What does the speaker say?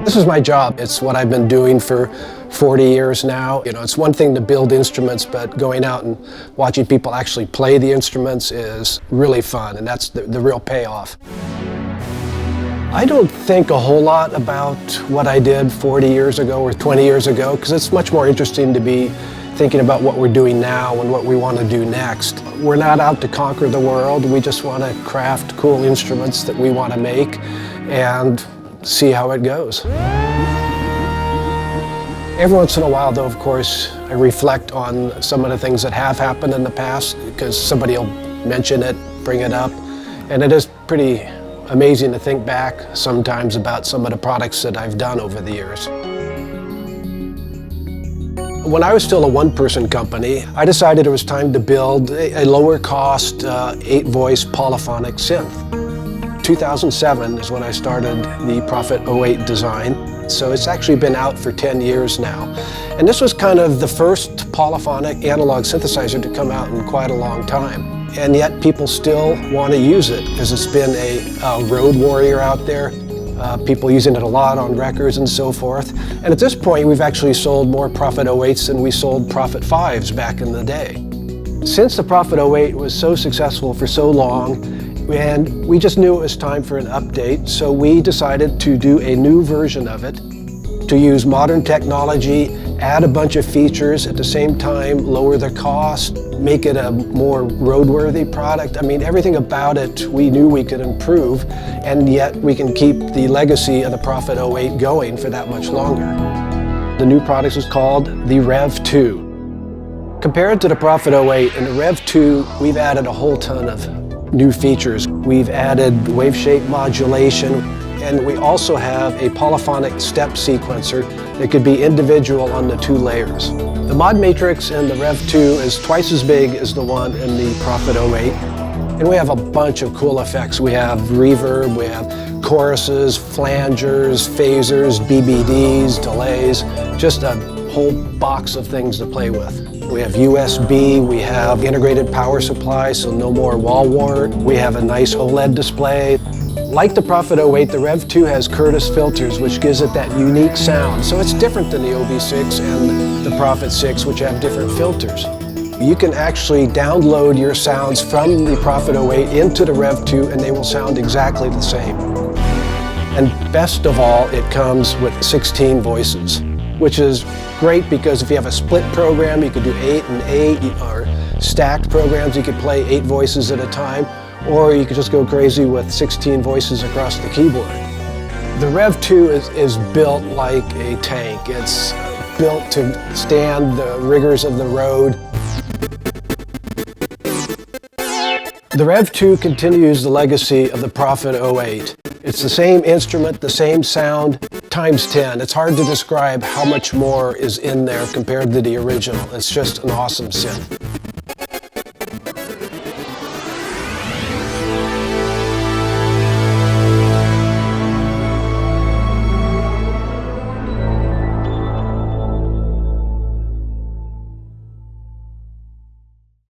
This is my job. It's what I've been doing for 40 years now. You know, it's one thing to build instruments, but going out and watching people actually play the instruments is really fun, and that's the real payoff. I don't think a whole lot about what I did 40 years ago or 20 years ago, because it's much more interesting to be thinking about what we're doing now and what we want to do next. We're not out to conquer the world. We just want to craft cool instruments that we want to make and see how it goes. Every once in a while, though, of course, I reflect on some of the things that have happened in the past, because somebody will mention it, bring it up, and it is pretty amazing to think back sometimes about some of the products that I've done over the years. When I was still a one-person company, I decided it was time to build a lower-cost, 8-voice polyphonic synth. 2007 is when I started the Prophet 08 design, so it's actually been out for 10 years now. And this was kind of the first polyphonic analog synthesizer to come out in quite a long time. And yet people still want to use it, because it's been a road warrior out there. People using it a lot on records and so forth. And at this point, we've actually sold more Prophet 08s than we sold Prophet 5s back in the day. Since the Prophet 08 was so successful for so long, and we just knew it was time for an update, so we decided to do a new version of it, to use modern technology, add a bunch of features, at the same time lower the cost, make it a more roadworthy product. I mean, everything about it we knew we could improve, and yet we can keep the legacy of the Prophet 08 going for that much longer. The new product is called the Rev2. Compared to the Prophet 08, in the Rev2, we've added a whole ton of new features. We've added wave shape modulation, and we also have a polyphonic step sequencer that could be individual on the 2 layers. The mod matrix in the Rev2 is twice as big as the one in the Prophet 08, and we have a bunch of cool effects. We have reverb, we have choruses, flangers, phasers, BBDs, delays, just a whole box of things to play with. We have USB, we have integrated power supply, so no more wall wart. We have a nice OLED display. Like the Prophet 08, the Rev2 has Curtis filters, which gives it that unique sound. So it's different than the OB6 and the Prophet 6, which have different filters. You can actually download your sounds from the Prophet 08 into the Rev2, and they will sound exactly the same. And best of all, it comes with 16 voices, which is great because if you have a split program, you could do 8 and 8, or stacked programs, you could play 8 voices at a time, or you could just go crazy with 16 voices across the keyboard. The Rev2 is built like a tank. It's built to stand the rigors of the road. The Rev2 continues the legacy of the Prophet 08. It's the same instrument, the same sound, times 10. It's hard to describe how much more is in there compared to the original. It's just an awesome synth.